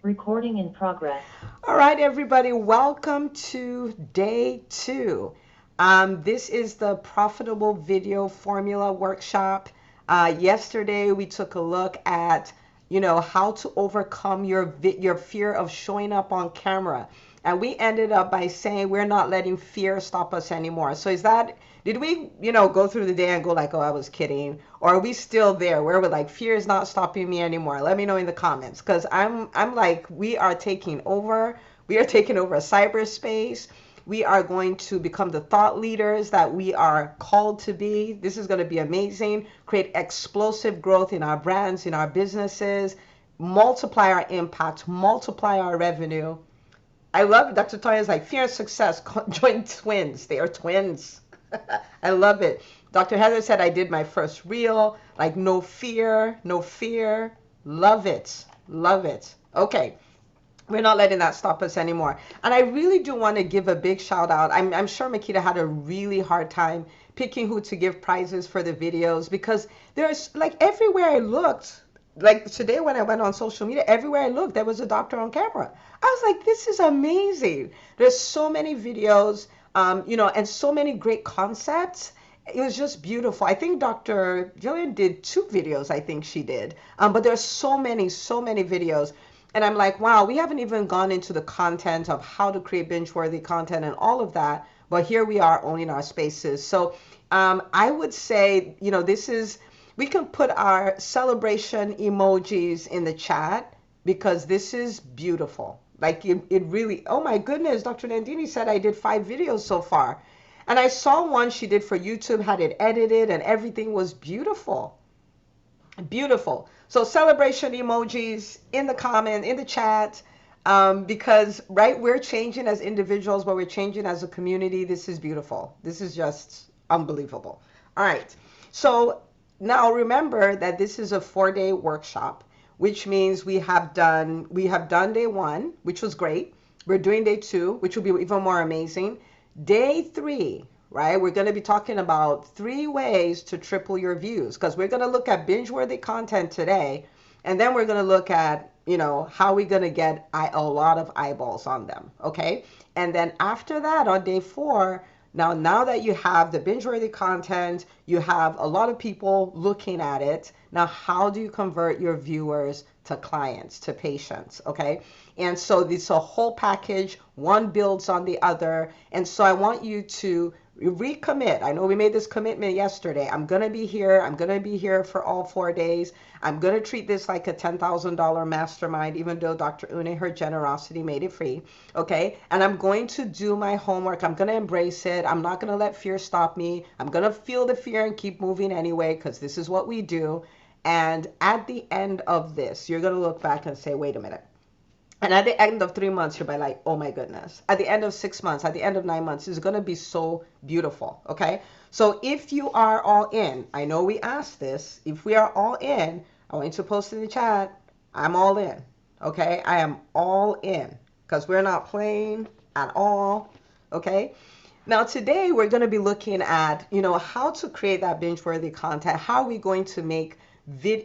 Recording in progress. All right, everybody, welcome to day 2. This is the Profitable Video Formula Workshop. Yesterday, we took a look at, how to overcome your fear of showing up on camera. And we ended up by saying we're not letting fear stop us anymore. So did we, go through the day and go like, oh, I was kidding? Or are we still there where we're like, fear is not stopping me anymore? Let me know in the comments. Because I'm like, we are taking over. We are taking over cyberspace. We are going to become the thought leaders that we are called to be. This is going to be amazing. Create explosive growth in our brands, in our businesses, multiply our impact, multiply our revenue. I love it. Dr. Toya's like, fear and success, join twins. They are twins. I love it. Dr. Heather said, I did my first reel, like no fear, no fear. Love it. Love it. Okay. We're not letting that stop us anymore. And I really do want to give a big shout out. I'm sure Makita had a really hard time picking who to give prizes for the videos because there's like everywhere I looked, like today when I went on social media, everywhere I looked, there was a doctor on camera. I was like, this is amazing. There's so many videos, and so many great concepts. It was just beautiful. I think Dr. Jillian did 2 videos, I think she did. But there's so many videos. And I'm like, wow, we haven't even gone into the content of how to create binge-worthy content and all of that. But here we are owning our spaces. So I would say, we can put our celebration emojis in the chat because this is beautiful. Like it really, oh my goodness, Dr. Nandini said I did 5 videos so far. And I saw one she did for YouTube, had it edited, and everything was beautiful. Beautiful. So celebration emojis in the comment, in the chat, because right, we're changing as individuals, but we're changing as a community. This is beautiful. This is just unbelievable. All right. So now remember that this is a 4-day workshop, which means we have done day 1, which was great. We're doing day 2, which will be even more amazing. Day 3, right? We're going to be talking about 3 ways to triple your views because we're going to look at binge-worthy content today, and then we're going to look at, how we're going to get a lot of eyeballs on them, okay? And then after that, on day 4, now that you have the binge-worthy content, you have a lot of people looking at it. Now, how do you convert your viewers to clients, to patients, okay? And so it's a whole package. One builds on the other. And so I want you to recommit. I know we made this commitment yesterday. I'm going to be here. I'm going to be here for all 4 days. I'm going to treat this like a $10,000 mastermind, even though Dr. Une, her generosity made it free. Okay. And I'm going to do my homework. I'm going to embrace it. I'm not going to let fear stop me. I'm going to feel the fear and keep moving anyway, because this is what we do. And at the end of this, you're going to look back and say, wait a minute. And at the end of 3 months, you'll be like, oh my goodness. At the end of 6 months, at the end of 9 months, it's going to be so beautiful. Okay. So if you are all in, I know we asked this. If we are all in, I want you to post in the chat, I'm all in. Okay. I am all in because we're not playing at all. Okay. Now, today we're going to be looking at, how to create that binge-worthy content. How are we going to make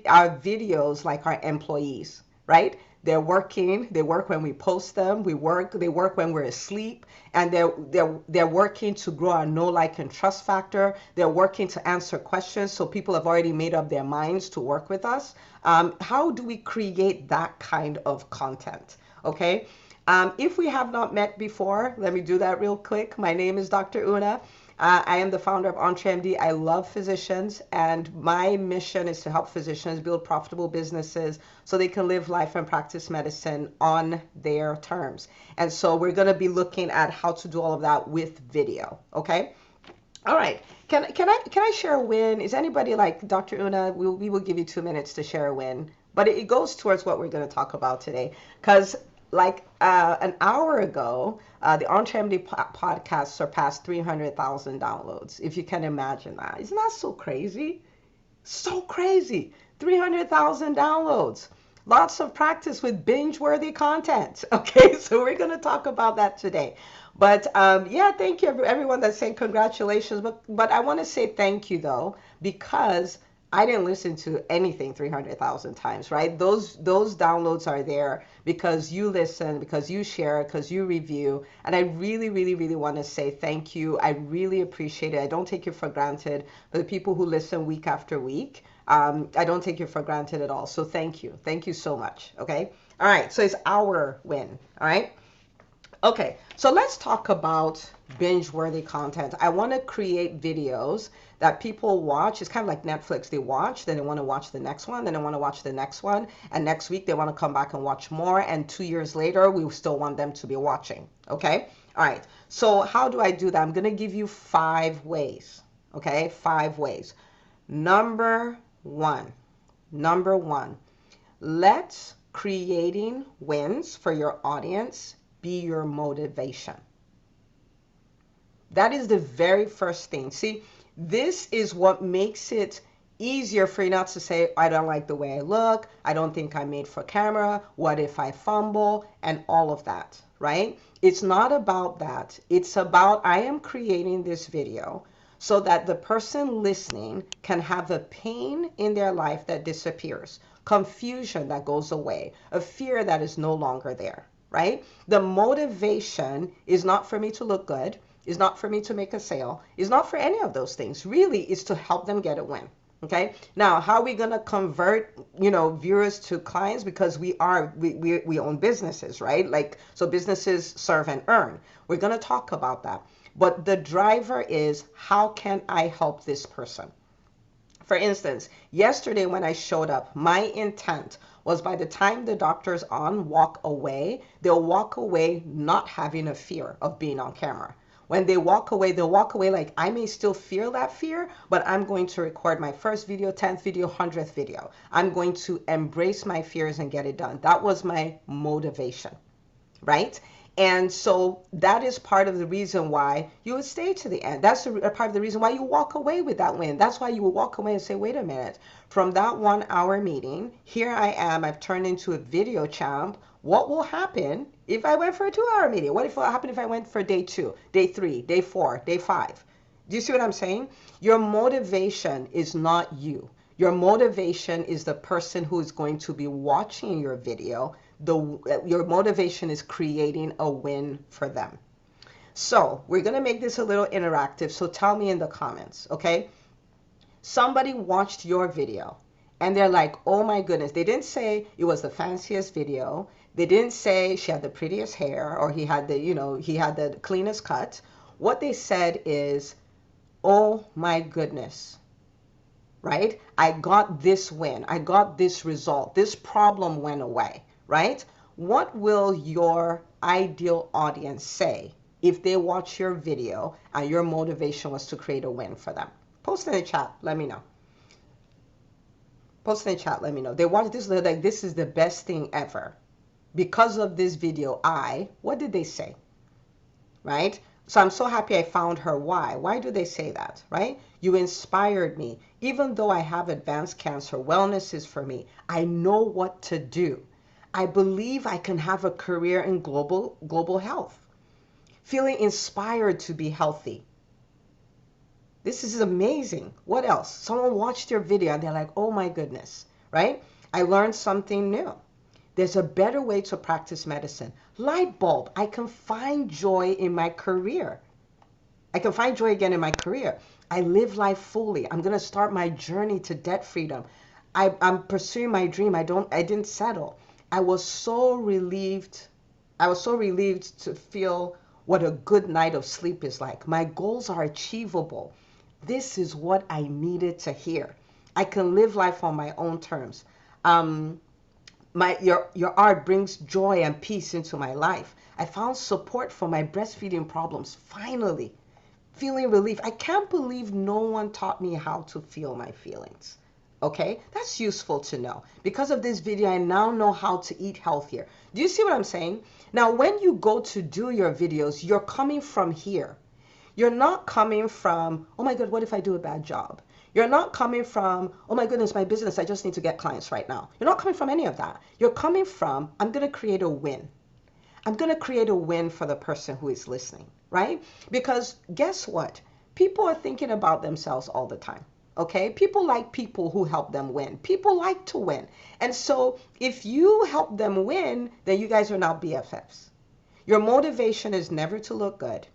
our videos like our employees, right? They're working. They work when we post them. They work when we're asleep, and they're working to grow our know, like, and trust factor. They're working to answer questions, so people have already made up their minds to work with us. How do we create that kind of content? Okay. If we have not met before, let me do that real quick. My name is Dr. Una. I am the founder of EntreMD. I love physicians, and my mission is to help physicians build profitable businesses so they can live life and practice medicine on their terms. And so we're going to be looking at how to do all of that with video. Okay. All right. Can I share a win? Is anybody like Dr. Una? We will give you 2 minutes to share a win, but it goes towards what we're going to talk about today. Because like an hour ago, the EntreMD podcast surpassed 300,000 downloads. If you can imagine that, isn't that so crazy? So crazy. 300,000 downloads. Lots of practice with binge-worthy content. Okay, so we're going to talk about that today. But yeah, thank you everyone that's saying congratulations. But I want to say thank you though, because I didn't listen to anything 300,000 times, right? Those downloads are there because you listen, because you share, because you review. And I really, really, really want to say thank you. I really appreciate it. I don't take it for granted. For the people who listen week after week, I don't take it for granted at all. So thank you. Thank you so much. Okay. All right. So it's our win. All right. Okay, so let's talk about binge-worthy content. I want to create videos that people watch. It's kind of like Netflix. They watch, then they want to watch the next one, then they want to watch the next one, and next week they want to come back and watch more, and 2 years later, we still want them to be watching, okay? All right, so how do I do that? I'm going to give you 5 ways, okay? 5 ways. Number one, let creating wins for your audience be your motivation. That is the very first thing. See, this is what makes it easier for you not to say, I don't like the way I look, I don't think I'm made for camera, what if I fumble, and all of that, right? It's not about that. It's about, I am creating this video so that the person listening can have a pain in their life that disappears, confusion that goes away, a fear that is no longer there, right? The motivation is not for me to look good, is not for me to make a sale, is not for any of those things. Really, is to help them get a win. Okay. Now, how are we going to convert, viewers to clients? Because we own businesses, right? Like, so businesses serve and earn. We're going to talk about that. But the driver is, how can I help this person? For instance, yesterday when I showed up, my intent was by the time the doctors walk away, they'll walk away not having a fear of being on camera. When they walk away, they'll walk away like, I may still feel that fear, but I'm going to record my first video, 10th video, 100th video. I'm going to embrace my fears and get it done. That was my motivation, right? And so that is part of the reason why you would stay to the end. That's a part of the reason why you walk away with that win. That's why you will walk away and say, wait a minute, from that 1 hour meeting, here I am, I've turned into a video champ. What will happen if I went for a 2-hour meeting? What will happen if I went for day 2, day 3, day 4, day 5? Do you see what I'm saying? Your motivation is not you. Your motivation is the person who is going to be watching your video. Your motivation is creating a win for them. So we're going to make this a little interactive. So tell me in the comments, okay? Somebody watched your video and they're like, oh my goodness. They didn't say it was the fanciest video. They didn't say she had the prettiest hair or he had the cleanest cut. What they said is, oh my goodness, right? I got this win. I got this result. This problem went away, right? What will your ideal audience say if they watch your video and your motivation was to create a win for them? Post in the chat. Let me know. Post in the chat. Let me know. They watch this, they're like, this is the best thing ever. Because of this video, what did they say? Right? So I'm so happy I found her why. Why do they say that, right? You inspired me. Even though I have advanced cancer, wellness is for me. I know what to do. I believe I can have a career in global health. Feeling inspired to be healthy. This is amazing. What else? Someone watched your video and they're like, oh my goodness, right? I learned something new. There's a better way to practice medicine. Light bulb. I can find joy in my career. I can find joy again in my career. I live life fully. I'm going to start my journey to debt freedom. I'm pursuing my dream. I didn't settle. I was so relieved. I was so relieved to feel what a good night of sleep is like. My goals are achievable. This is what I needed to hear. I can live life on my own terms. Your art brings joy and peace into my life. I found support for my breastfeeding problems, finally. Feeling relief. I can't believe no one taught me how to feel my feelings. Okay? That's useful to know. Because of this video, I now know how to eat healthier. Do you see what I'm saying? Now, when you go to do your videos, you're coming from here. You're not coming from, oh my God, what if I do a bad job? You're not coming from, oh my goodness, my business, I just need to get clients right now. You're not coming from any of that. You're coming from, I'm going to create a win. I'm going to create a win for the person who is listening, right? Because guess what? People are thinking about themselves all the time. Okay, people like people who help them win. People like to win. And so if you help them win, then you guys are now BFFs. Your motivation is never to look good,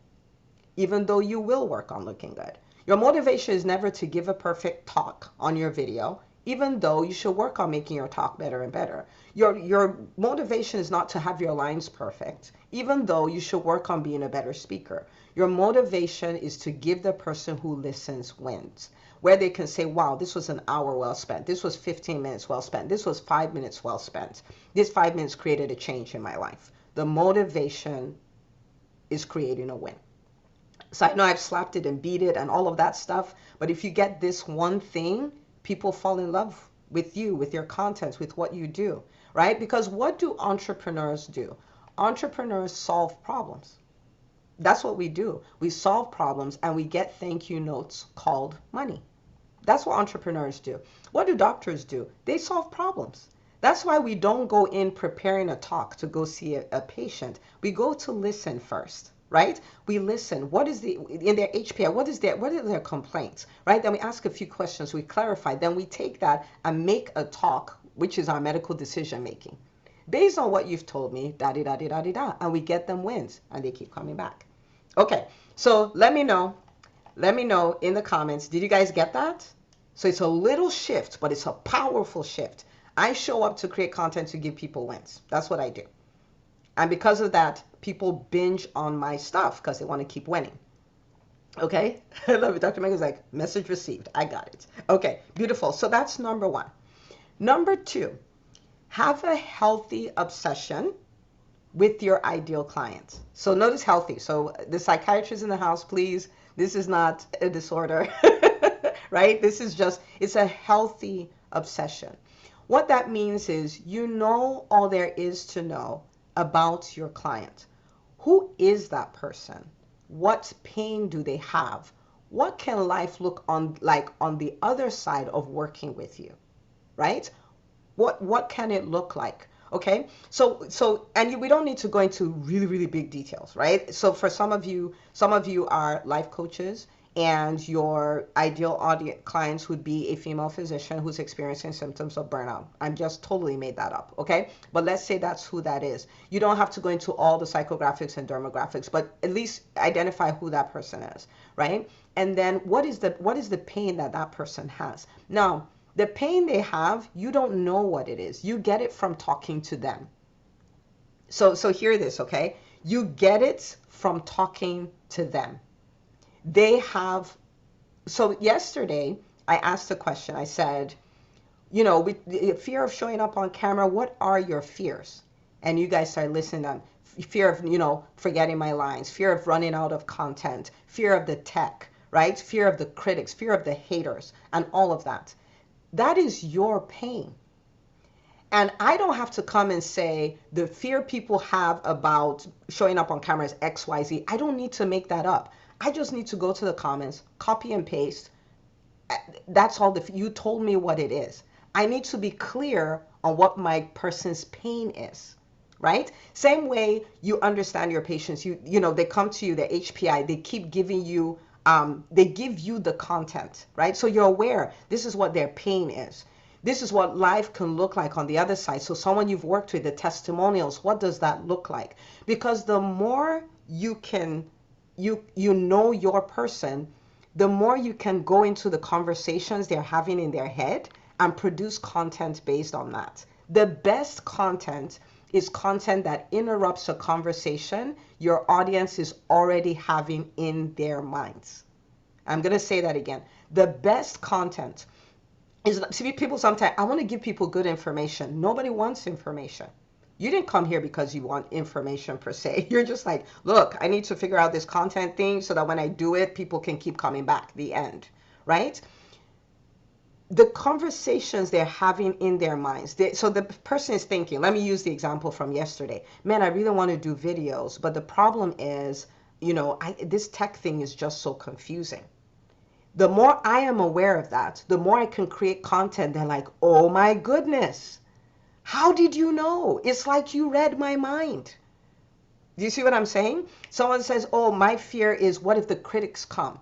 even though you will work on looking good. Your motivation is never to give a perfect talk on your video, even though you should work on making your talk better and better. Your motivation is not to have your lines perfect, even though you should work on being a better speaker. Your motivation is to give the person who listens wins, where they can say, wow, this was an hour well spent. This was 15 minutes well spent. This was 5 minutes well spent. This 5 minutes created a change in my life. The motivation is creating a win. So I know I've slapped it and beat it and all of that stuff, but if you get this one thing, people fall in love with you, with your content, with what you do, right? Because what do entrepreneurs do? Entrepreneurs solve problems. That's what we do. We solve problems and we get thank you notes called money. That's what entrepreneurs do. What do doctors do? They solve problems. That's why we don't go in preparing a talk to go see a patient. We go to listen first, right? We listen. What is in their HPI, what are their complaints, right? Then we ask a few questions, we clarify, then we take that and make a talk, which is our medical decision making. Based on what you've told me, da-di-da-di-da-di-da, and we get them wins, and they keep coming back. Okay, so let me know in the comments, did you guys get that? So it's a little shift, but it's a powerful shift. I show up to create content to give people wins. That's what I do. And because of that, people binge on my stuff because they want to keep winning. Okay, I love it. Dr. Megan's like, message received. I got it. Okay, beautiful. So that's number one. Number two, have a healthy obsession with your ideal client. So notice healthy. So the psychiatrist in the house, please, this is not a disorder, right? This is just, it's a healthy obsession. What that means is you know all there is to know about your client. Who is that person? What pain do they have? What can life look like on the other side of working with you, right? What can it look like? Okay, and we don't need to go into really, really big details, right? So for some of you are life coaches, and your ideal audience clients would be a female physician who's experiencing symptoms of burnout. I'm just totally made that up, okay? But let's say that's who that is. You don't have to go into all the psychographics and demographics, but at least identify who that person is, right? And then what is the pain that person has? Now, the pain they have, you don't know what it is. You get it from talking to them. So hear this, okay? You get it from talking to them. They have, so yesterday I asked a question. I said, you know, the fear of showing up on camera, what are your fears? And you guys started listening on fear of, you know, forgetting my lines, fear of running out of content, fear of the tech, right? Fear of the critics, fear of the haters, and all of that. That is your pain. And I don't have to come and say the fear people have about showing up on camera is XYZ. I don't need to make that up. I just need to go to the comments, copy and paste. That's all. You told me what it is. I need to be clear on what my person's pain is, right? Same way you understand your patients. You know, they come to you, the HPI, they keep giving you, they give you the content, right? So you're aware this is what their pain is. This is what life can look like on the other side. So someone you've worked with, the testimonials, what does that look like? Because the more you can, you know your person, the more you can go into the conversations they're having in their head and produce content based on that. The best content is content that interrupts a conversation your audience is already having in their minds. I'm going to say that again. The best content is, see, people sometimes, I want to give people good information. Nobody wants information. You didn't come here because you want information per se. You're just like, look, I need to figure out this content thing so that when I do it, people can keep coming back, the end, right? The conversations they're having in their minds. So the person is thinking, let me use the example from yesterday. Man, I really want to do videos, but the problem is, you know, this tech thing is just so confusing. The more I am aware of that, the more I can create content. They're like, oh my goodness. How did you know? It's like you read my mind. Do you see what I'm saying? Someone says, oh, my fear is what if the critics come?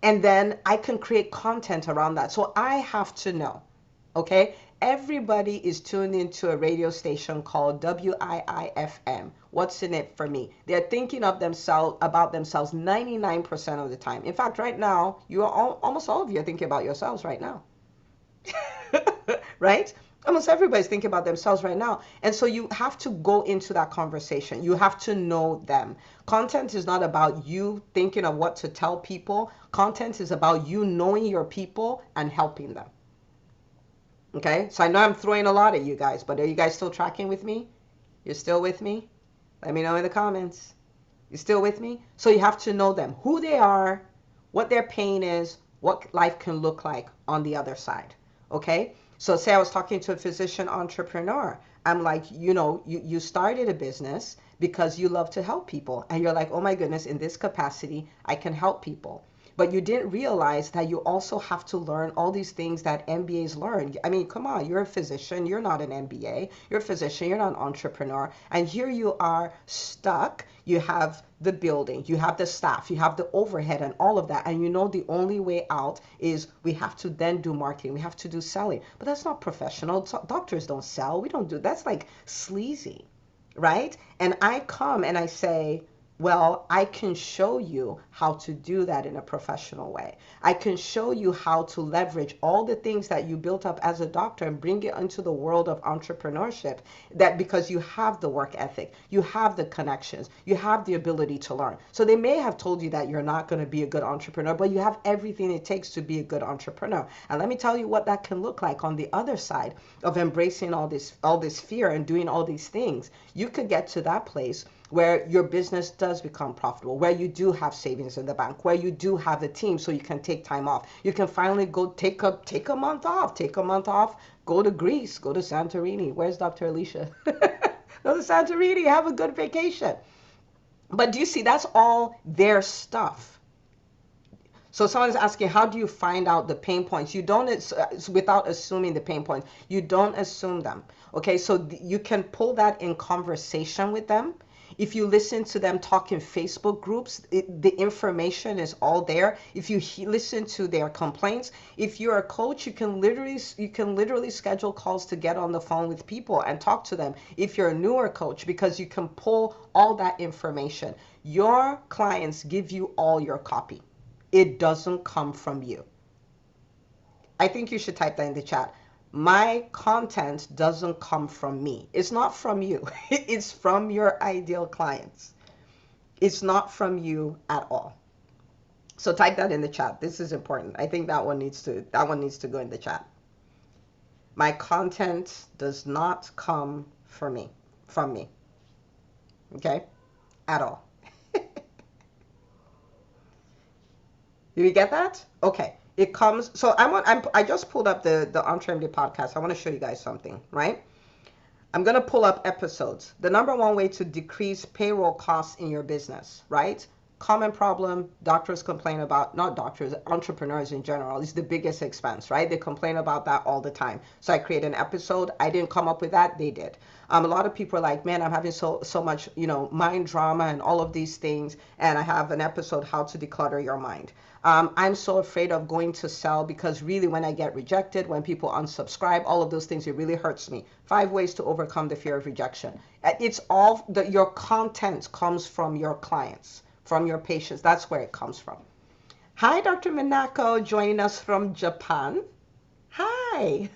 And then I can create content around that. So I have to know, okay? Everybody is tuned into a radio station called WIIFM. What's in it for me? They're thinking of themselves about themselves 99% of the time. In fact, right now, almost all of you are thinking about yourselves right now. Right? Almost everybody's thinking about themselves right now. And so you have to go into that conversation. You have to know them. Content is not about you thinking of what to tell people. Content is about you knowing your people and helping them. Okay? So I know I'm throwing a lot at you guys, but are you guys still tracking with me? You're still with me? Let me know in the comments. You still with me? So you have to know them, who they are, what their pain is, what life can look like on the other side. Okay? So say I was talking to a physician entrepreneur. I'm like, you started a business because you love to help people. And you're like, oh my goodness, in this capacity, I can help people. But you didn't realize that you also have to learn all these things that MBAs learn. I mean, come on, you're a physician, you're not an MBA. You're a physician, you're not an entrepreneur. And here you are stuck. You have the building, you have the staff, you have the overhead and all of that. And you know the only way out is we have to then do marketing, we have to do selling. But that's not professional. Doctors don't sell. We don't do, that's like sleazy, right? And I come and I say, well, I can show you how to do that in a professional way. I can show you how to leverage all the things that you built up as a doctor and bring it into the world of entrepreneurship, that because you have the work ethic, you have the connections, you have the ability to learn. So they may have told you that you're not going to be a good entrepreneur, but you have everything it takes to be a good entrepreneur. And let me tell you what that can look like on the other side of embracing all this fear and doing all these things. You could get to that place where your business does become profitable, where you do have savings in the bank, where you do have a team so you can take time off. You can finally go take a month off, go to Greece, go to Santorini. Where's Dr. Alicia? Go to Santorini, have a good vacation. But do you see, that's all their stuff. So someone's asking, how do you find out the pain points? You don't, without assuming the pain points, you don't assume them. Okay, so you can pull that in conversation with them. If you listen to them talk in Facebook groups, the information is all there. If you listen to their complaints, if you're a coach, you can literally schedule calls to get on the phone with people and talk to them. If you're a newer coach, because you can pull all that information. Your clients give you all your copy. It doesn't come from you. I think you should type that in the chat. My content doesn't come from me. It's not from you. It's from your ideal clients. It's not from you at all. So type that in the chat. This is important. I think that one needs to go in the chat. My content does not come from me. Okay? At all. Did you get that? Okay. It comes, so I just pulled up the EntreMD podcast. I want to show you guys something, right? I'm going to pull up episodes. The number one way to decrease payroll costs in your business, right? Common problem doctors complain about, not doctors, entrepreneurs in general, is the biggest expense, right? They complain about that all the time. So I create an episode. I didn't come up with that. They did. A lot of people are like, man, I'm having so much, mind drama and all of these things. And I have an episode, how to declutter your mind. I'm so afraid of going to sell because really when I get rejected, when people unsubscribe, all of those things, it really hurts me. 5 ways to overcome the fear of rejection. It's all your content comes from your clients, from your patients. That's where it comes from. Hi, Dr. Minako, joining us from Japan. Hi.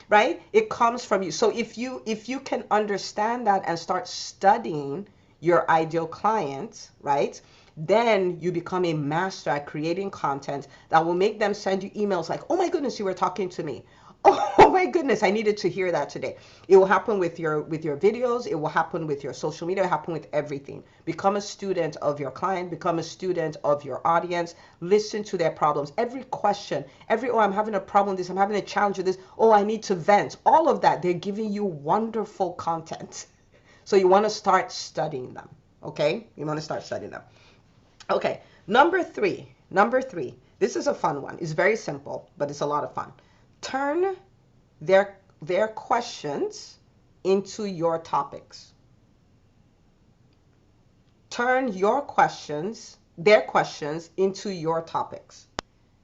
Right? It comes from you. So if you can understand that and start studying your ideal client, right? Then you become a master at creating content that will make them send you emails like, oh my goodness, you were talking to me. Oh my goodness, I needed to hear that today. It will happen with your videos. It will happen with your social media. It will happen with everything. Become a student of your client. Become a student of your audience. Listen to their problems. Every question, oh, I'm having a problem with this. I'm having a challenge with this. Oh, I need to vent. All of that. They're giving you wonderful content. So you want to start studying them. Okay? You want to start studying them. Okay. Number three. This is a fun one. It's very simple, but it's a lot of fun. Turn their questions into your topics. Turn your questions their questions into your topics.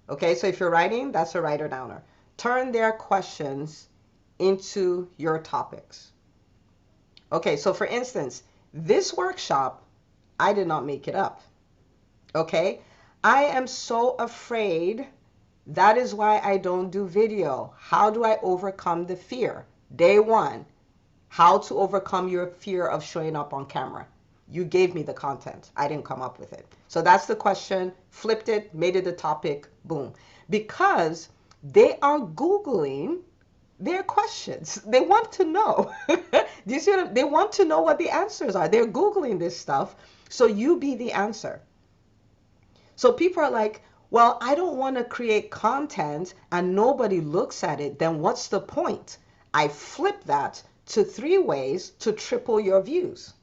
Okay, so if you're writing, that's a writer downer. Turn their questions into your topics. Okay, so for instance, this workshop, I did not make it up. Okay, I am so afraid. That is why I don't do video. How do I overcome the fear? Day one, how to overcome your fear of showing up on camera. You gave me the content. I didn't come up with it. So that's the question. Flipped it, made it a topic, boom. Because they are Googling their questions. They want to know. Do you see what they want to know what the answers are? They're Googling this stuff. So you be the answer. So people are like, well, I don't want to create content and nobody looks at it. Then what's the point? I flip that to 3 ways to triple your views.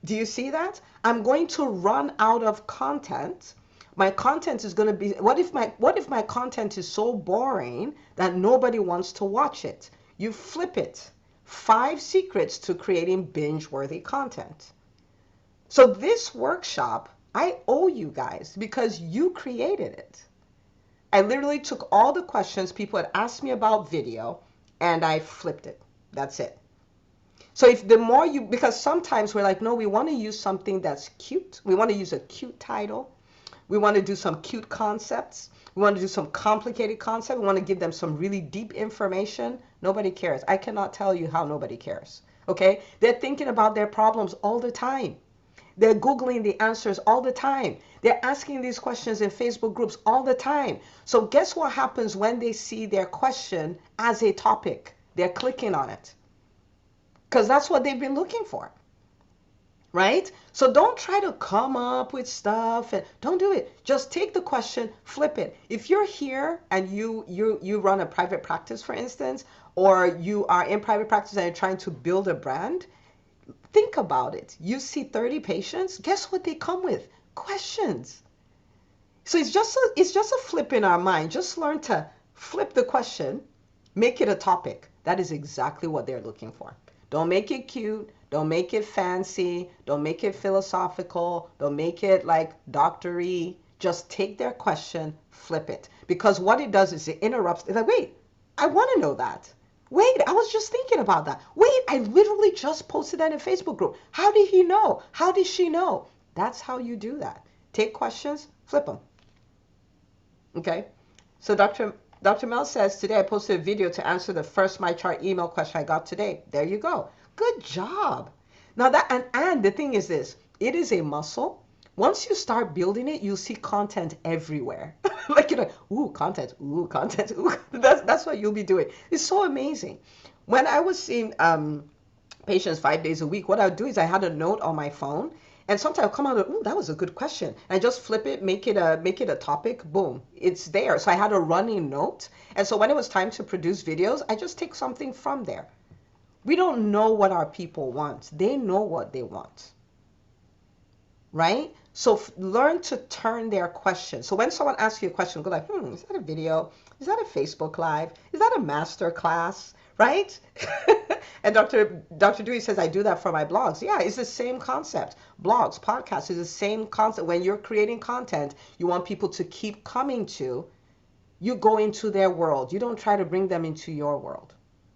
Do you see that? I'm going to run out of content. My content is going to be, what if my content is so boring that nobody wants to watch it? You flip it. 5 secrets to creating binge-worthy content. So this workshop, I owe you guys because you created it. I literally took all the questions people had asked me about video and I flipped it. That's it. So if the more you, because sometimes we're like, no, we want to use something that's cute. We want to use a cute title. We want to do some cute concepts. We want to do some complicated concepts. We want to give them some really deep information. Nobody cares. I cannot tell you how nobody cares. Okay? They're thinking about their problems all the time. They're Googling the answers all the time. They're asking these questions in Facebook groups all the time. So guess what happens when they see their question as a topic? They're clicking on it. Because that's what they've been looking for. Right? So don't try to come up with stuff and don't do it. Just take the question, flip it. If you're here and you run a private practice, for instance, or you are in private practice and you're trying to build a brand, think about it. You see 30 patients, guess what they come with? Questions. So it's just a flip in our mind. Just learn to flip the question, make it a topic. That is exactly what they're looking for. Don't make it cute. Don't make it fancy. Don't make it philosophical. Don't make it like doctor-y. Just take their question, flip it. Because what it does is it interrupts. It's like, wait, I want to know that. Wait, I was just thinking about that. Wait, I literally just posted that in a Facebook group. How did he know? How did she know? That's how you do that. Take questions, flip them. Okay? So Dr. Mel says, today I posted a video to answer the first MyChart email question I got today. There you go. Good job. Now that, and the thing is this, it is a muscle. Once you start building it, you'll see content everywhere. Like, you're like, ooh, content, ooh, content, ooh. That's what you'll be doing. It's so amazing. When I was seeing patients 5 days a week, what I would do is I had a note on my phone. And sometimes I'll come out of, ooh, that was a good question. And I just flip it, make it a topic, boom, it's there. So I had a running note. And so when it was time to produce videos, I just take something from there. We don't know what our people want. They know what they want. Right? So learn to turn their question. So when someone asks you a question, go like, is that a video? Is that a Facebook Live? Is that a master class? Right? And Dr. Dewey says, I do that for my blogs. Yeah, it's the same concept. Blogs, podcasts is the same concept. When you're creating content, you want people to keep coming to, you go into their world. You don't try to bring them into your world.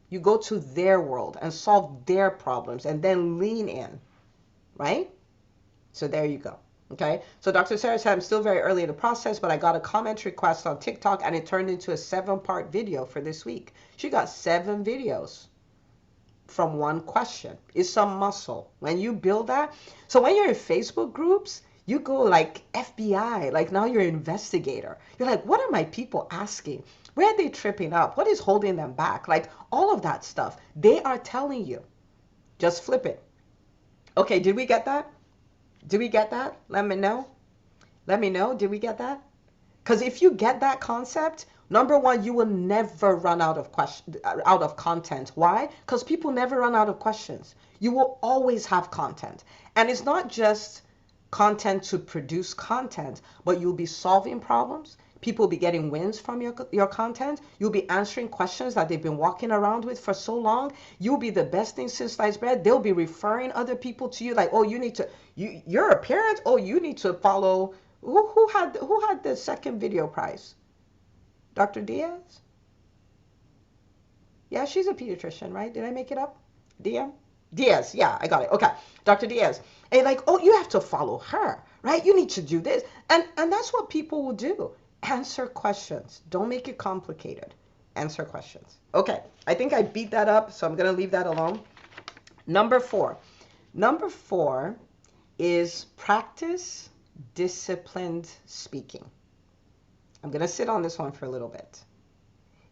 You go to their world and solve their problems and then lean in, right? So there you go. Okay, so Dr. Sarah said, I'm still very early in the process, but I got a comment request on TikTok and it turned into a 7-part video for this week. She got 7 videos from one question. It's some muscle. When you build that, so when you're in Facebook groups, you go like FBI, like now you're an investigator. You're like, what are my people asking? Where are they tripping up? What is holding them back? Like all of that stuff. They are telling you. Just flip it. Okay, did we get that? Did we get that? Let me know. Let me know. Did we get that? Because if you get that concept, number one, you will never run out of content. Why? Because people never run out of questions. You will always have content. And it's not just content to produce content, but you'll be solving problems. People will be getting wins from your content. You'll be answering questions that they've been walking around with for so long. You'll be the best thing since sliced bread. They'll be referring other people to you like, oh, you need to, you're a parent. Oh, you need to follow. Who had the second video prize? Dr. Diaz? Yeah, she's a pediatrician, right? Did I make it up? Diaz, yeah, I got it. Okay, Dr. Diaz. And like, oh, you have to follow her, right? You need to do this. And that's what people will do. Answer questions. Don't make it complicated. Answer questions. Okay, I think I beat that up, so I'm going to leave that alone. Number four. Number four is practice disciplined speaking. I'm going to sit on this one for a little bit.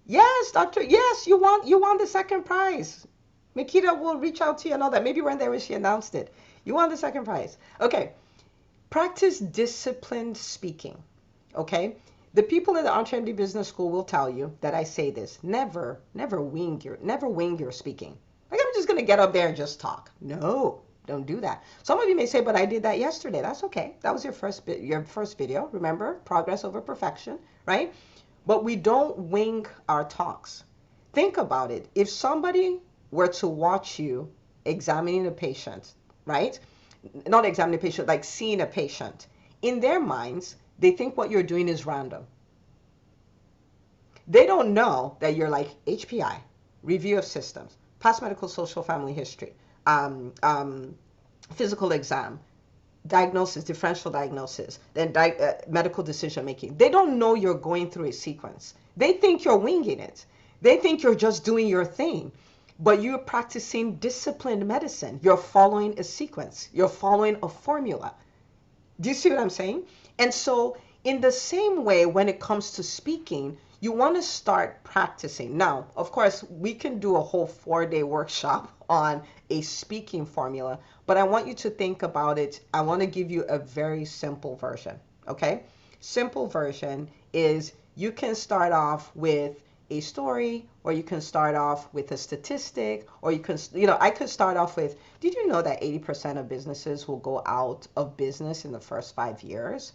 Yes, doctor. Yes, you won the second prize. Makita will reach out to you and all that. Maybe you weren't there when she announced it. You won the second prize. Okay. Practice disciplined speaking. Okay. The people in the EntreMD Business School will tell you that I say this. Never wing your speaking. Like, I'm just going to get up there and just talk. No, don't do that. Some of you may say, but I did that yesterday. That's okay. That was your first video. Remember, progress over perfection, right? But we don't wing our talks. Think about it. If somebody were to watch you examining a patient, right? Not examining a patient, like seeing a patient. In their minds, they think what you're doing is random. They don't know that you're like HPI, review of systems, past medical, social, family history, physical exam, diagnosis, differential diagnosis, then medical decision making. They don't know you're going through a sequence. They think you're winging it. They think you're just doing your thing, but you're practicing disciplined medicine. You're following a sequence. You're following a formula. Do you see what I'm saying? And so in the same way, when it comes to speaking, you want to start practicing. Now, of course, we can do a whole 4-day workshop on a speaking formula, but I want you to think about it. I want to give you a very simple version, okay? Simple version is you can start off with a story, or you can start off with a statistic, or you can, I could start off with, did you know that 80% of businesses will go out of business in the first 5 years?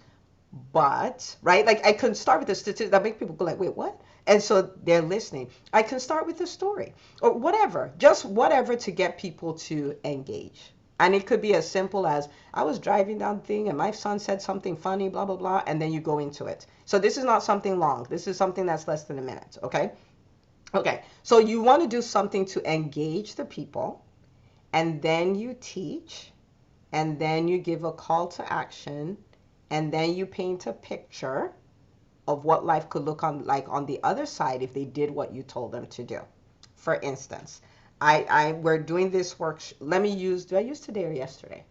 But, right, like I can start with a statistic that make people go like, wait, what? And so they're listening. I can start with a story or whatever, just whatever to get people to engage. And it could be as simple as, I was driving down the thing and my son said something funny, blah, blah, blah, and then you go into it. So this is not something long. This is something that's less than a minute, okay? Okay, so you want to do something to engage the people, and then you teach, and then you give a call to action, and then you paint a picture of what life could look like on the other side if they did what you told them to do. For instance, we're doing this work. Let me use, do I use today or yesterday?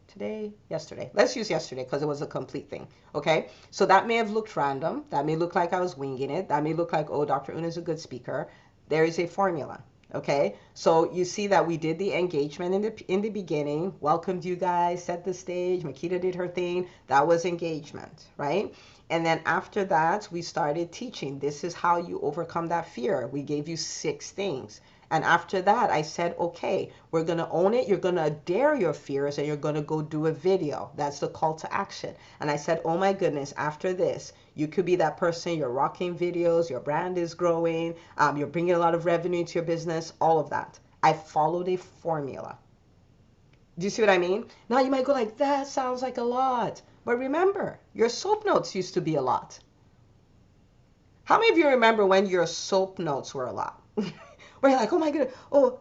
Yesterday. Let's use yesterday because it was a complete thing. Okay. So that may have looked random. That may look like I was winging it. That may look like, oh, Dr. Una is a good speaker. There is a formula. Okay. So you see that we did the engagement in the beginning, welcomed you guys, set the stage. Makita did her thing. That was engagement, right? And then after that, we started teaching. This is how you overcome that fear. We gave you 6 things. And after that, I said, okay, we're going to own it. You're going to dare your fears and you're going to go do a video. That's the call to action. And I said, oh my goodness, after this, you could be that person. You're rocking videos. Your brand is growing. You're bringing a lot of revenue into your business, all of that. I followed a formula. Do you see what I mean? Now you might go like, that sounds like a lot. But remember, your soap notes used to be a lot. How many of you remember when your soap notes were a lot? Where you're like, oh my goodness, oh,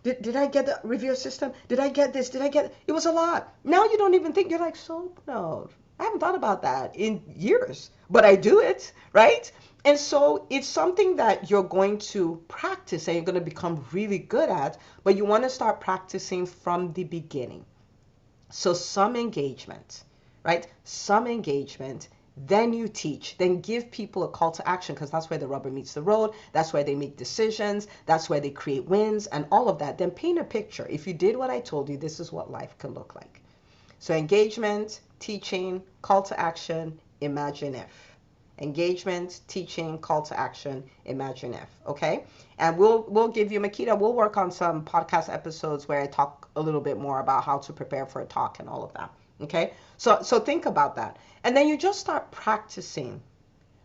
did I get the review system? Did I get this? Did I get it? It was a lot. Now you don't even think, you're like, soap notes. I haven't thought about that in years, but I do it, right? And so it's something that you're going to practice and you're going to become really good at, but you want to start practicing from the beginning. So some engagement, right? Some engagement. Then you teach, then give people a call to action because that's where the rubber meets the road. That's where they make decisions. That's where they create wins and all of that. Then paint a picture. If you did what I told you, this is what life can look like. So engagement, teaching, call to action, imagine if. Engagement, teaching, call to action, imagine if. Okay? And we'll give you, Makita, we'll work on some podcast episodes where I talk a little bit more about how to prepare for a talk and all of that. Okay? So think about that. And then you just start practicing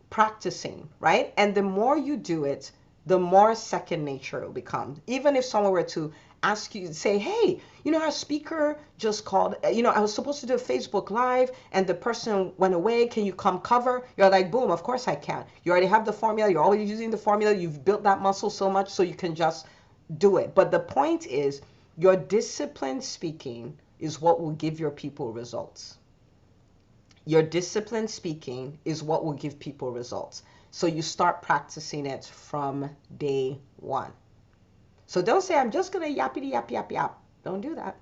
practicing, right? And the more you do it, the more second nature it will become. Even if someone were to ask you, say, hey, you know, our speaker just called, you know, I was supposed to do a Facebook Live and the person went away. Can you come cover? You're like, boom, of course I can. You already have the formula. You're always using the formula. You've built that muscle so much so you can just do it. But the point is, your disciplined speaking is what will give your people results. Your disciplined speaking is what will give people results. So you start practicing it from day one. So don't say, I'm just going to yappity yap, yap, yap. Don't do that.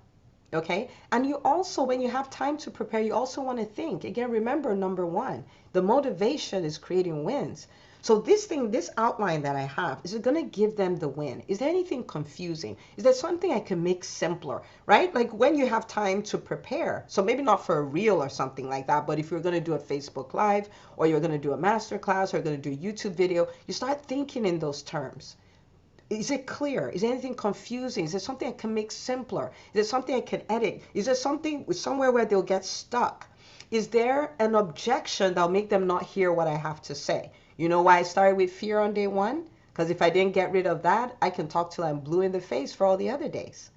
Okay? And you also, when you have time to prepare, you also want to think. Again, remember, number one, the motivation is creating wins. So this outline that I have, is it going to give them the win? Is there anything confusing? Is there something I can make simpler, right? Like when you have time to prepare. So maybe not for a reel or something like that, but if you're going to do a Facebook Live or you're going to do a master class or you're going to do a YouTube video, you start thinking in those terms. Is it clear? Is there anything confusing? Is there something I can make simpler? Is there something I can edit? Is there something somewhere where they'll get stuck? Is there an objection that'll make them not hear what I have to say? You know why I started with fear on day one? Because if I didn't get rid of that, I can talk till I'm blue in the face for all the other days.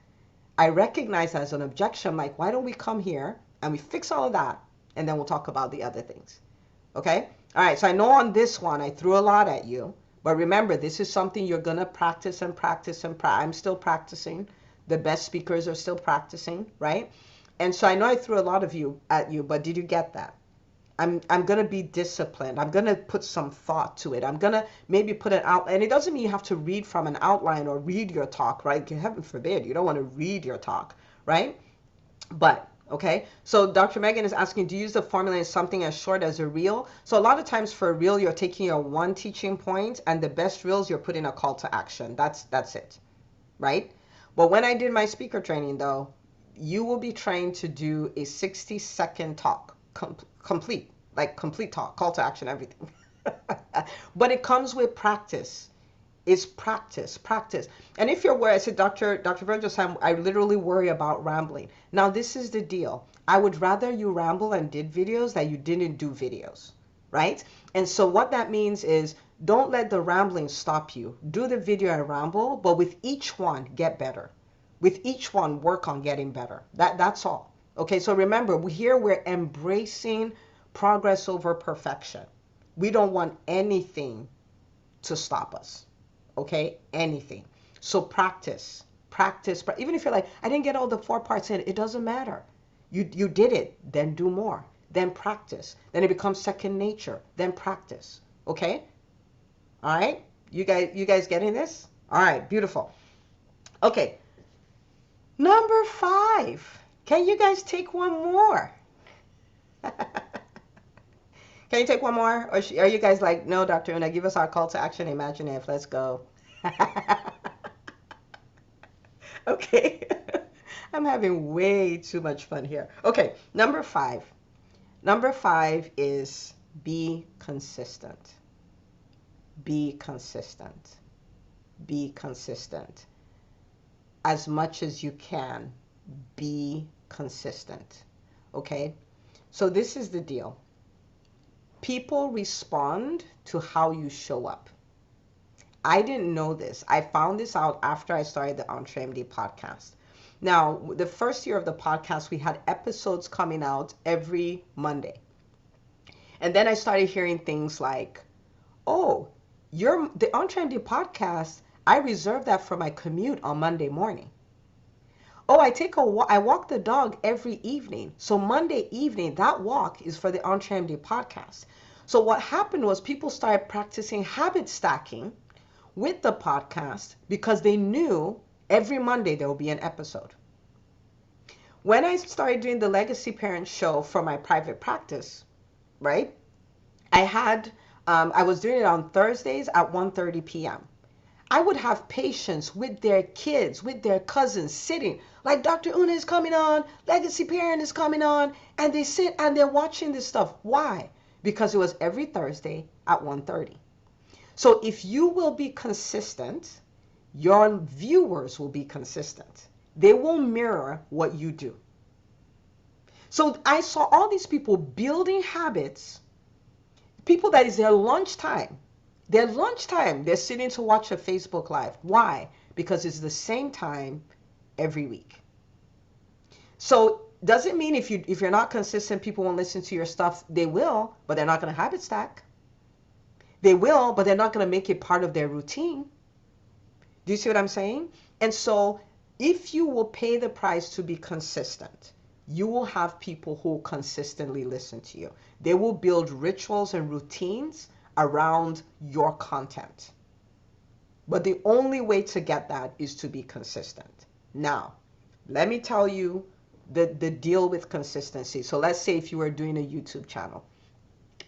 I recognize as an objection, like, why don't we come here and we fix all of that and then we'll talk about the other things. Okay? All right, so I know on this one I threw a lot at you. But remember, this is something you're going to practice and practice and practice. I'm still practicing. The best speakers are still practicing, right? And so I know I threw a lot at you, but did you get that? I'm going to be disciplined. I'm going to put some thought to it. I'm going to maybe put an outline. And it doesn't mean you have to read from an outline or read your talk, right? Heaven forbid, you don't want to read your talk, right? But okay, so Dr. Megan is asking, do you use the formula in something as short as a reel? So a lot of times for a reel, you're taking your one teaching point, and the best reels, you're putting a call to action. That's it, right? But when I did my speaker training, though, you will be trained to do a 60-second talk, complete talk, call to action, everything. But it comes with practice. Is practice. And if you're worried, I said, Dr. Virgil, I literally worry about rambling. Now, this is the deal. I would rather you ramble and did videos than you didn't do videos, right? And so what that means is don't let the rambling stop you. Do the video and ramble, but with each one, get better. With each one, work on getting better. That's all. Okay, so remember, here we're embracing progress over perfection. We don't want anything to stop us. Okay, anything. So practice. Even if you're like, I didn't get all the 4 parts in, it doesn't matter. You did it, then do more. Then practice. Then it becomes second nature. Then practice. Okay? All right? You guys getting this? All right, beautiful. Okay. Number 5. Can you guys take one more? Can you take one more? Or are you guys like, no, Dr. Una, give us our call to action, imagine if, let's go. Okay. I'm having way too much fun here. Okay, number 5. Number 5 is be consistent. Be consistent. Be consistent. As much as you can, be consistent. Okay? So this is the deal. People respond to how you show up. I didn't know this. I found this out after I started the EntreMD podcast. Now, the first year of the podcast, we had episodes coming out every Monday. And then I started hearing things like, oh, the EntreMD podcast, I reserve that for my commute on Monday morning. Oh, I walk the dog every evening. So Monday evening, that walk is for the EntreMD podcast. So what happened was people started practicing habit stacking with the podcast because they knew every Monday there will be an episode. When I started doing the Legacy Parent Show for my private practice, right, I was doing it on Thursdays at 1:30 p.m. I would have patients with their kids, with their cousins sitting, like Dr. Una is coming on, Legacy Parent is coming on, and they sit and they're watching this stuff. Why? Because it was every Thursday at 1:30. So if you will be consistent, your viewers will be consistent. They will mirror what you do. So I saw all these people building habits. People that is their lunchtime. Their lunchtime, they're sitting to watch a Facebook Live. Why? Because it's the same time every week. So does it mean if you're not consistent, people won't listen to your stuff? They will, but they're not going to habit stack. They will, but they're not going to make it part of their routine. Do you see what I'm saying? And so if you will pay the price to be consistent, you will have people who consistently listen to you. They will build rituals and routines around your content. But the only way to get that is to be consistent. Now, let me tell you the deal with consistency. So let's say if you are doing a YouTube channel,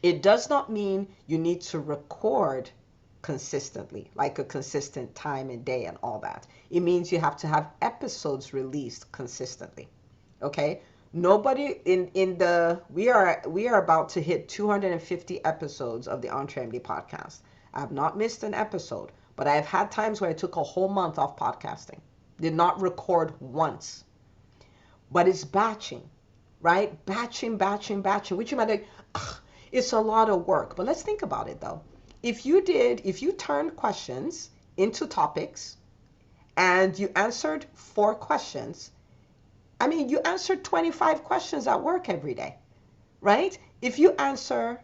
it does not mean you need to record consistently, like a consistent time and day and all that. It means you have to have episodes released consistently. Okay? Nobody we are about to hit 250 episodes of the EntreMD podcast. I have not missed an episode, but I have had times where I took a whole month off podcasting. Did not record once. But it's batching, right? Batching, which you might think, it's a lot of work. But let's think about it though. If you turned questions into topics and you answered 4 questions, I mean, you answered 25 questions at work every day, right? If you answer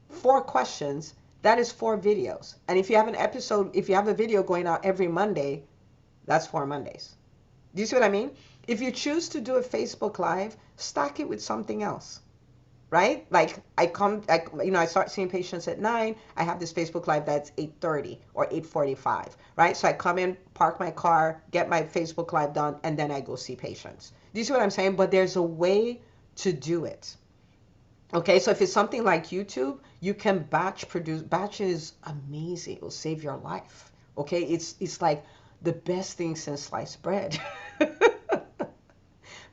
4 questions, that is 4 videos. And if you have a video going out every Monday, that's 4 Mondays. Do you see what I mean? If you choose to do a Facebook Live, stack it with something else, right? Like I start seeing patients at 9. I have this Facebook Live that's 8:30 or 8:45, right? So I come in, park my car, get my Facebook Live done, and then I go see patients. Do you see what I'm saying? But there's a way to do it. Okay, so if it's something like YouTube, you can batch produce. Batch is amazing. It will save your life. Okay, it's like the best thing since sliced bread.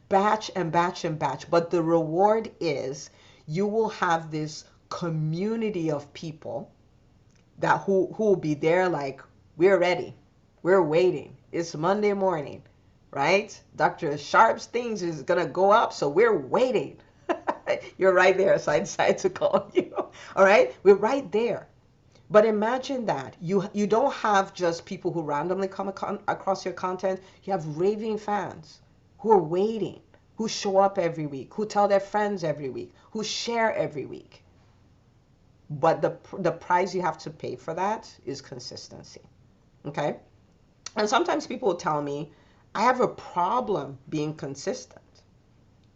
Batch and batch and batch. But the reward is you will have this community of people that who will be there like, we're ready. We're waiting. It's Monday morning, right? Dr. Sharp's things is going to go up, so we're waiting. You're right there, so I decided to call you. All right? We're right there. But imagine that. You don't have just people who randomly come across your content. You have raving fans who are waiting, who show up every week, who tell their friends every week, who share every week. But the price you have to pay for that is consistency. Okay? And sometimes people will tell me, I have a problem being consistent.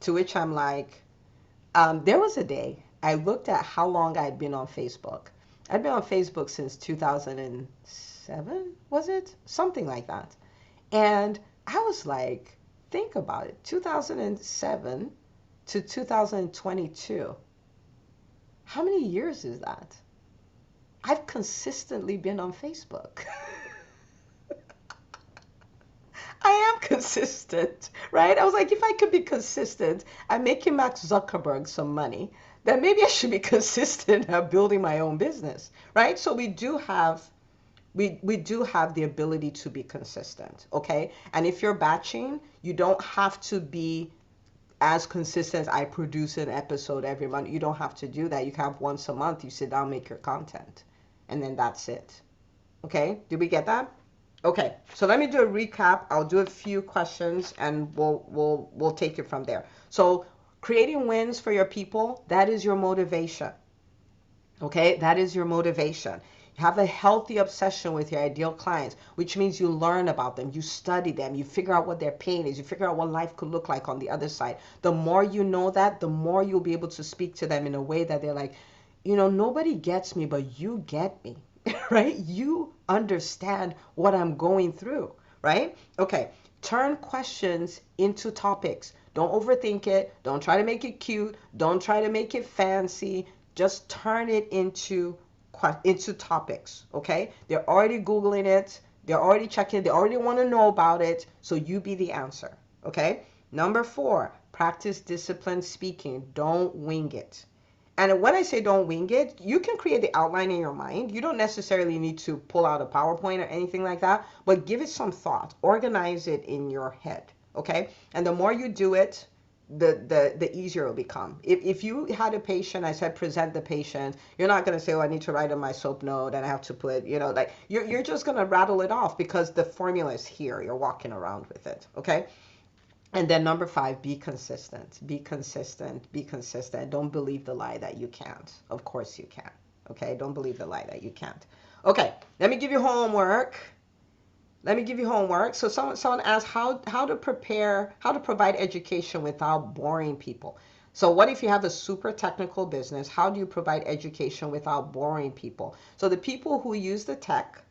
To which I'm like, there was a day I looked at how long I'd been on Facebook. I'd been on Facebook since 2007, was it? Something like that. And I was like, think about it, 2007 to 2022. How many years is that? I've consistently been on Facebook. I am consistent, right? I was like, if I could be consistent, I'm making Max Zuckerberg some money, then maybe I should be consistent at building my own business, right? So we do have the ability to be consistent, okay? And if you're batching, you don't have to be as consistent as I produce an episode every month. You don't have to do that. You can have once a month, you sit down, make your content, and then that's it. Okay, did we get that? Okay, so let me do a recap. I'll do a few questions and we'll take it from there. So creating wins for your people, that is your motivation. Okay, that is your motivation. Have a healthy obsession with your ideal clients, which means you learn about them, you study them, you figure out what their pain is, you figure out what life could look like on the other side. The more you know that, the more you'll be able to speak to them in a way that they're like, nobody gets me, but you get me, right? You understand what I'm going through, right? Okay, turn questions into topics. Don't overthink it. Don't try to make it cute. Don't try to make it fancy. Just turn it into topics, okay? They're already Googling it. They're already checking. They already want to know about it. So you be the answer, okay? Number 4, practice disciplined speaking. Don't wing it. And when I say don't wing it, you can create the outline in your mind. You don't necessarily need to pull out a PowerPoint or anything like that, but give it some thought. Organize it in your head, okay? And the more you do it, the easier it'll become. If you had a patient, I said present the patient, you're not going to say, oh, I need to write on my soap note and I have to put, like you're just going to rattle it off because the formula is here. You're walking around with it. Okay. And then number 5, be consistent. Be consistent. Be consistent. Don't believe the lie that you can't. Of course you can. Okay. Don't believe the lie that you can't. Okay. Let me give you homework. Let me give you homework. So someone asked how to provide education without boring people. So what if you have a super technical business? How do you provide education without boring people? So the people who use the tech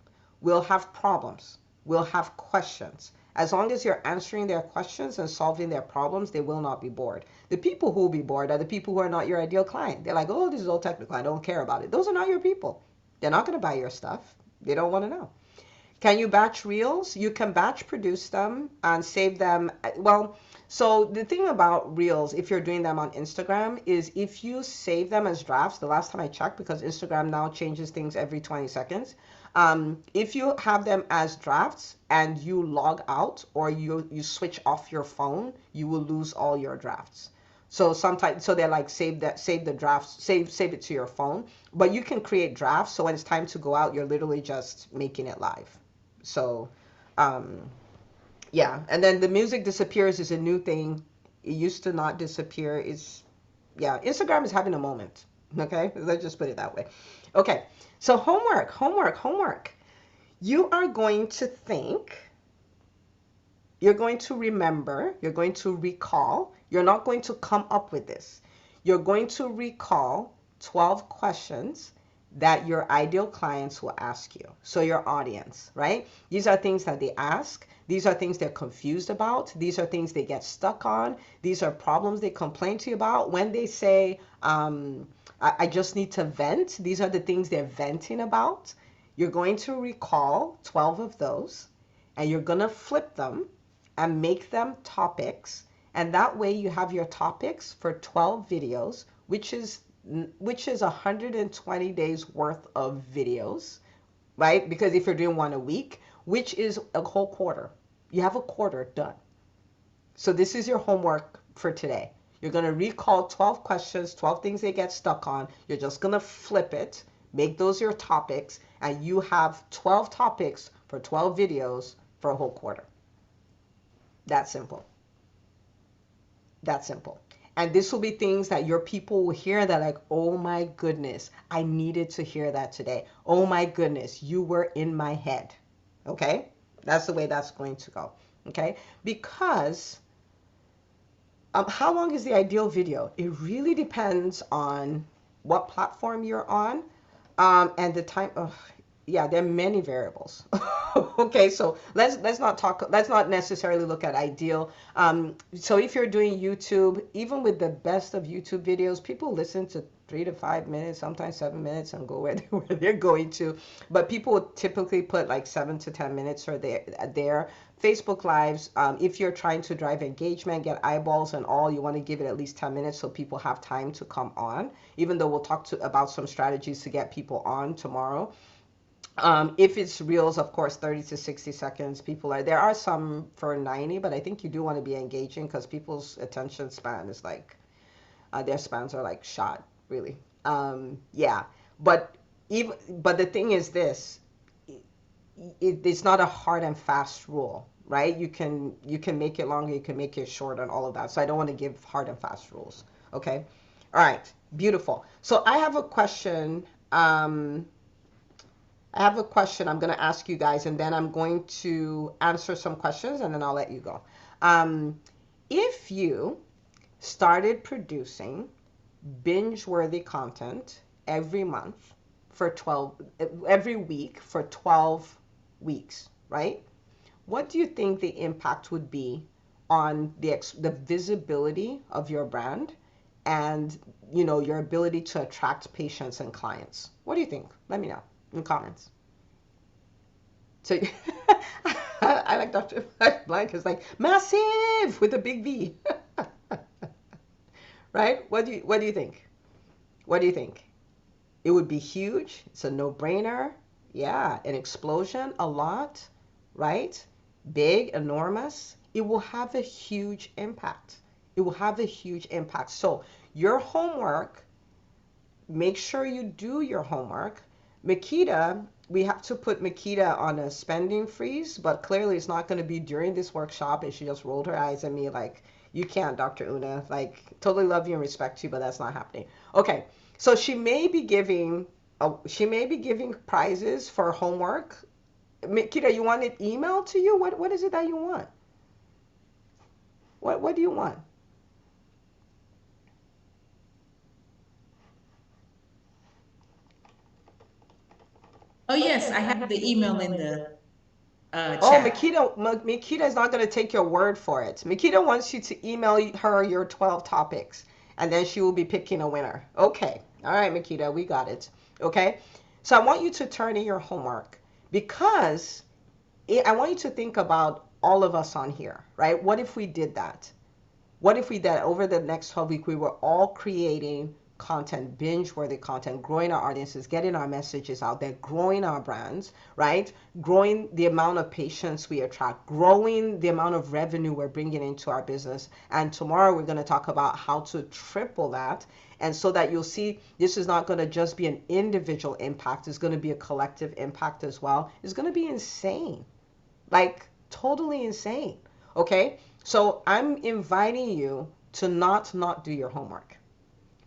will have problems, will have questions. As long as you're answering their questions and solving their problems, they will not be bored. The people who will be bored are the people who are not your ideal client. They're like, oh, this is all technical. I don't care about it. Those are not your people. They're not going to buy your stuff. They don't want to know. Can you batch reels? You can batch produce them and save them. Well, so the thing about reels, if you're doing them on Instagram, is if you save them as drafts, the last time I checked, because Instagram now changes things every 20 seconds. If you have them as drafts and you log out or you switch off your phone, you will lose all your drafts. So sometimes, so they're like save the drafts, save it to your phone, but you can create drafts. So when it's time to go out, you're literally just making it live. So, yeah. And then the music disappears is a new thing. It used to not disappear. Yeah, Instagram is having a moment. Okay. Let's just put it that way. Okay. So homework. You are going to think, you're going to remember, you're going to recall. You're not going to come up with this. You're going to recall 12 questions that your ideal clients will ask you. So your audience, right? These are things that they ask. These are things they're confused about. These are things they get stuck on. These are problems they complain to you about. When they say, I just need to vent, these are the things they're venting about. You're going to recall 12 of those, and you're going to flip them and make them topics. And that way you have your topics for 12 videos, which is 120 days worth of videos, right? Because if you're doing one a week, which is a whole quarter, you have a quarter done. So this is your homework for today. You're going to recall 12 questions, 12 things they get stuck on. You're just going to flip it, make those your topics, and you have 12 topics for 12 videos for a whole quarter. That's simple. That's simple. And this will be things that your people will hear that like, oh my goodness, I needed to hear that today. Oh my goodness, you were in my head. Okay? That's the way that's going to go. Okay? Because how long is the ideal video? It really depends on what platform you're on and the time. Yeah, there are many variables. Okay, so let's not necessarily look at ideal. So if you're doing YouTube, even with the best of YouTube videos, people listen to 3 to 5 minutes, sometimes 7 minutes, and go where they're going to. But people typically put like 7 to 10 minutes or there. Facebook Lives, if you're trying to drive engagement, get eyeballs and all, you want to give it at least 10 minutes so people have time to come on, even though we'll talk about some strategies to get people on tomorrow. If it's reels, of course, 30 to 60 seconds, there are some for 90, but I think you do want to be engaging because people's attention span is like, their spans are like shot, really. Yeah, but the thing is this, it's not a hard and fast rule, right? You can make it longer, you can make it short and all of that. So I don't want to give hard and fast rules. Okay. All right. Beautiful. So I have a question. I'm going to ask you guys, and then I'm going to answer some questions, and then I'll let you go. If you started producing binge-worthy content every month every week for 12 weeks, right? What do you think the impact would be on the visibility of your brand and, your ability to attract patients and clients? What do you think? Let me know in comments. So I like Dr. Blank is like massive with a big V. Right? What do you think? What do you think? It would be huge. It's a no-brainer. Yeah, an explosion, a lot, right? Big, enormous. It will have a huge impact. It will have a huge impact. So your homework, make sure you do your homework. Makita, we have to put Makita on a spending freeze, but clearly it's not going to be during this workshop. And she just rolled her eyes at me like, you can't, Dr. Una. Like, totally love you and respect you, but that's not happening. Okay, so she may be giving prizes for homework. Makita, you want it emailed to you? What is it that you want? What do you want? Oh, yes, I have the email in the Oh, chat. Makita is not going to take your word for it. Makita wants you to email her your 12 topics, and then she will be picking a winner. Okay. All right, Makita, we got it. Okay. So I want you to turn in your homework because I want you to think about all of us on here, right? What if we did that? What if we did over the next 12 weeks, we were all creating content, binge-worthy content, growing our audiences, getting our messages out there, growing our brands, right? Growing the amount of patients we attract, growing the amount of revenue we're bringing into our business. And tomorrow we're going to talk about how to triple that. And so that you'll see this is not going to just be an individual impact, it's going to be a collective impact as well. It's going to be insane, like totally insane. Okay, so I'm inviting you to not do your homework.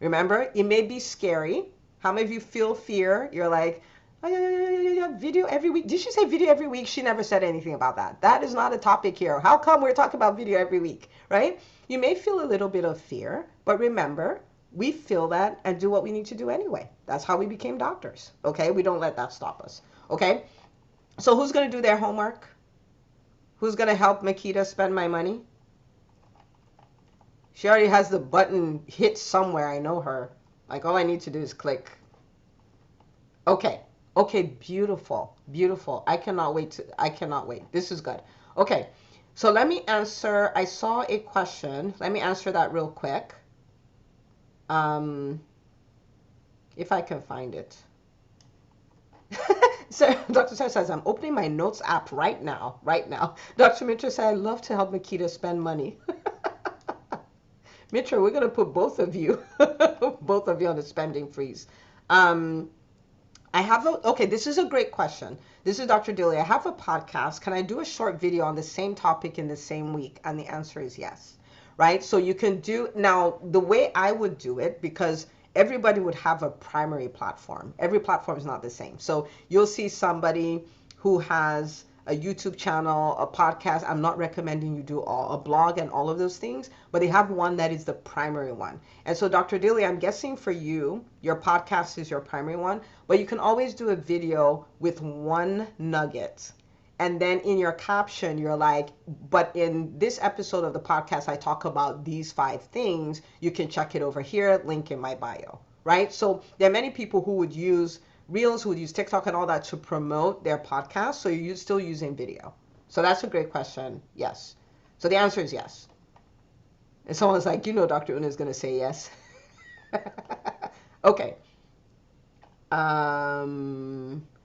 Remember, it may be scary. How many of you feel fear? You're like, oh, yeah, yeah, yeah, yeah, yeah, video every week. Did she say video every week? She never said anything about that. That is not a topic here. How come we're talking about video every week, right? You may feel a little bit of fear, but remember, we feel that and do what we need to do anyway. That's how we became doctors. Okay, we don't let that stop us. Okay, so who's going to do their homework? Who's going to help Makita spend my money? She already has the button hit somewhere. I know her. Like, all I need to do is click. Okay. Okay, beautiful. Beautiful. I cannot wait. This is good. Okay. So let me answer. I saw a question. Let me answer that real quick. Um, if I can find it. So Dr. Sarah says, I'm opening my notes app right now. Right now. Dr. Mitra said, I love to help Makita spend money. Mitra, we're going to put both of you, both of you on the spending freeze. Um, okay, this is a great question. This is Dr. Dilly. I have a podcast. Can I do a short video on the same topic in the same week? And the answer is yes, right? So you can do, now the way I would do it, because everybody would have a primary platform. Every platform is not the same. So you'll see somebody who has a YouTube channel, a podcast. I'm not recommending you do a blog and all of those things, but they have one that is the primary one. And so, Dr. Dilly, I'm guessing for you, your podcast is your primary one, but you can always do a video with one nugget. And then in your caption, you're like, but in this episode of the podcast, I talk about these 5 things. You can check it over here, link in my bio, right? So there are many people who would use Reels, who would use TikTok and all that to promote their podcast. So you're still using video. So that's a great question. Yes. So the answer is yes. And someone's like, Dr. Una is going to say yes. Okay.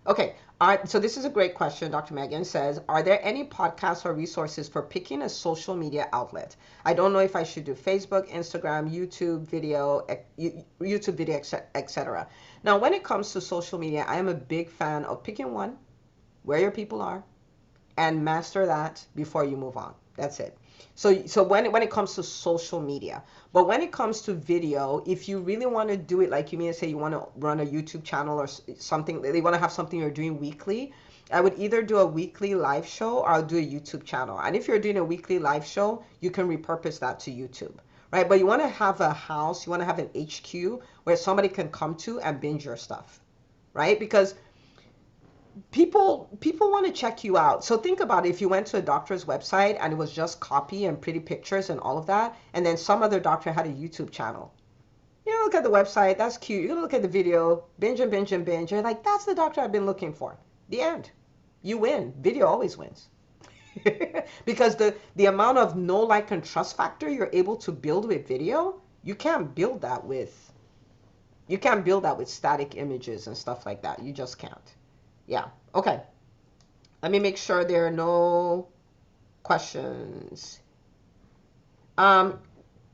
Okay. All right. So this is a great question. Dr. Megan says, are there any podcasts or resources for picking a social media outlet? I don't know if I should do Facebook, Instagram, YouTube video, etc. Now, when it comes to social media, I am a big fan of picking one, where your people are, and master that before you move on. That's it. So when it comes to social media, but when it comes to video, if you really want to do it, like you may say you want to run a YouTube channel or something, they want to have something you're doing weekly, I would either do a weekly live show or I'll do a YouTube channel. And if you're doing a weekly live show, you can repurpose that to YouTube, right? But you want to have a house, you want to have an HQ where somebody can come to and binge your stuff, right? Because people want to check you out. So think about it. If you went to a doctor's website and it was just copy and pretty pictures and all of that, and then some other doctor had a YouTube channel. You look at the website, that's cute. You look at the video, binge and binge and binge. You're like, that's the doctor I've been looking for. The end. You win. Video always wins. Because the amount of know, like, and trust factor you're able to build with video, you can't build that with static images and stuff like that. You just can't. Yeah. Okay. Let me make sure there are no questions. Um,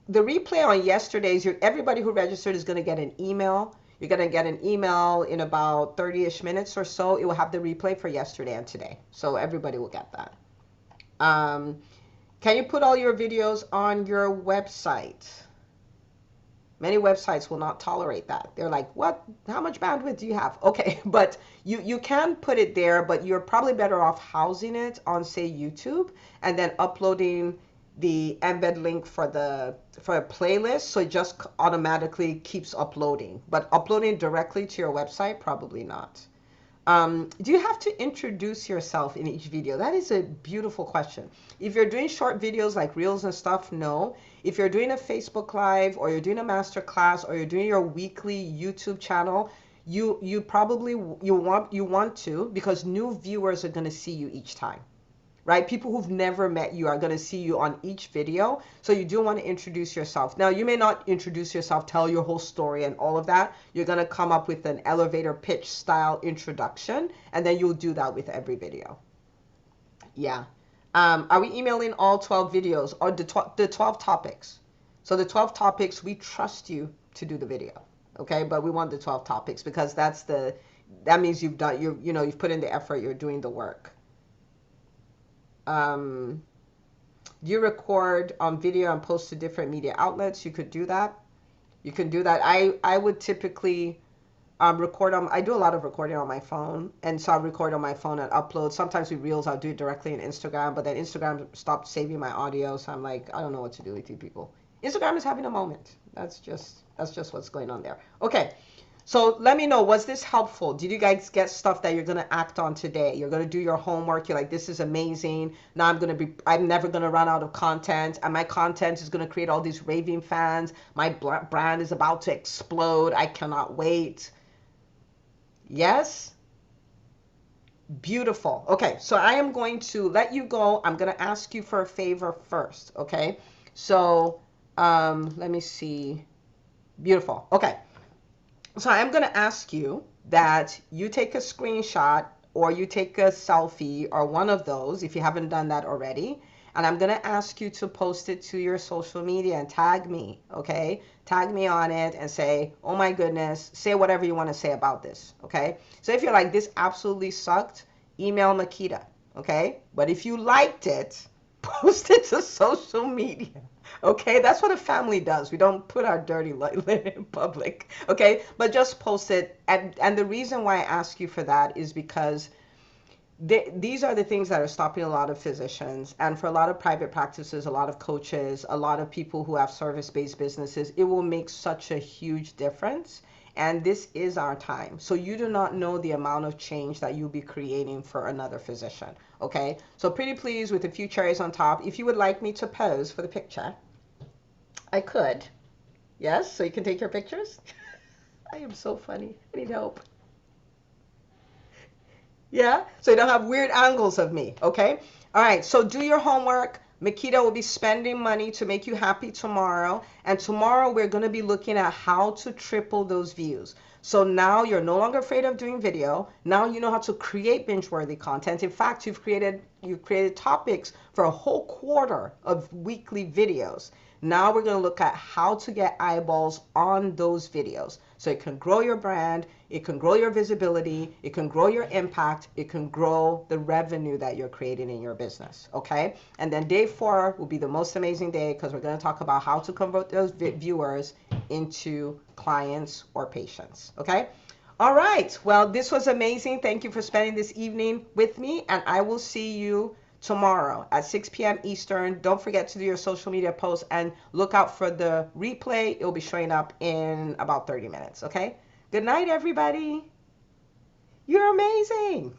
the replay on yesterday's, everybody who registered is going to get an email. You're going to get an email in about 30-ish minutes or so. It will have the replay for yesterday and today. So everybody will get that. Can you put all your videos on your website? Many websites will not tolerate that. They're like, what? How much bandwidth do you have? Okay, but you can put it there, but you're probably better off housing it on, say, YouTube, and then uploading the embed link for a playlist, so it just automatically keeps uploading. But uploading directly to your website, probably not. Do you have to introduce yourself in each video? That is a beautiful question. If you're doing short videos like reels and stuff, no. If you're doing a Facebook Live, or you're doing a master class, or you're doing your weekly YouTube channel, you probably want to, because new viewers are going to see you each time. Right? People who've never met you are going to see you on each video. So you do want to introduce yourself. Now, you may not introduce yourself, tell your whole story and all of that. You're going to come up with an elevator pitch style introduction, and then you'll do that with every video. Yeah. Are we emailing all 12 videos, or the 12 topics? So the 12 topics, we trust you to do the video. Okay? But we want the 12 topics, because that means you've done, you've put in the effort, you're doing the work. Do you record on video and post to different media outlets? You could do that. You can do that. I would typically record on, I do a lot of recording on my phone, and so I record on my phone and upload. Sometimes with reels, I'll do it directly in Instagram, but then Instagram stopped saving my audio, so I'm like, I don't know what to do with you people. Instagram is having a moment. That's just what's going on there. Okay. So let me know, was this helpful? Did you guys get stuff that you're going to act on today? You're going to do your homework. You're like, this is amazing. Now I'm never going to run out of content. And my content is going to create all these raving fans. My brand is about to explode. I cannot wait. Yes? Beautiful. Okay, so I am going to let you go. I'm going to ask you for a favor first. Okay, so let me see. Beautiful. Okay. So I'm going to ask you that you take a screenshot, or you take a selfie, or one of those if you haven't done that already. And I'm going to ask you to post it to your social media and tag me, okay? Tag me on it and say, oh my goodness, say whatever you want to say about this, okay? So if you're like, this absolutely sucked, email Makita, okay? But if you liked it, post it to social media. Okay, that's what a family does. We don't put our dirty linen in public. Okay, but just post it. And the reason why I ask you for that is because these are the things that are stopping a lot of physicians, and for a lot of private practices, a lot of coaches, a lot of people who have service-based businesses. It will make such a huge difference. And this is our time. So you do not know the amount of change that you'll be creating for another physician. Okay, so pretty please, with a few cherries on top. If you would like me to pose for the picture, I could. Yes, so you can take your pictures. I am so funny. I need help. Yeah, so you don't have weird angles of me. Okay, all right, so do your homework. Makita will be spending money to make you happy tomorrow. And tomorrow we're going to be looking at how to triple those views. So now you're no longer afraid of doing video. Now you know how to create binge-worthy content. In fact, you've created topics for a whole quarter of weekly videos. Now we're going to look at how to get eyeballs on those videos. So it can grow your brand, it can grow your visibility, it can grow your impact, it can grow the revenue that you're creating in your business, okay? And then day 4 will be the most amazing day, because we're going to talk about how to convert those viewers into clients or patients, okay? All right, well, this was amazing. Thank you for spending this evening with me, and I will see you tomorrow at 6 p.m. Eastern. Don't forget to do your social media posts, and look out for the replay. It'll be showing up in about 30 minutes, okay? Good night, everybody. You're amazing.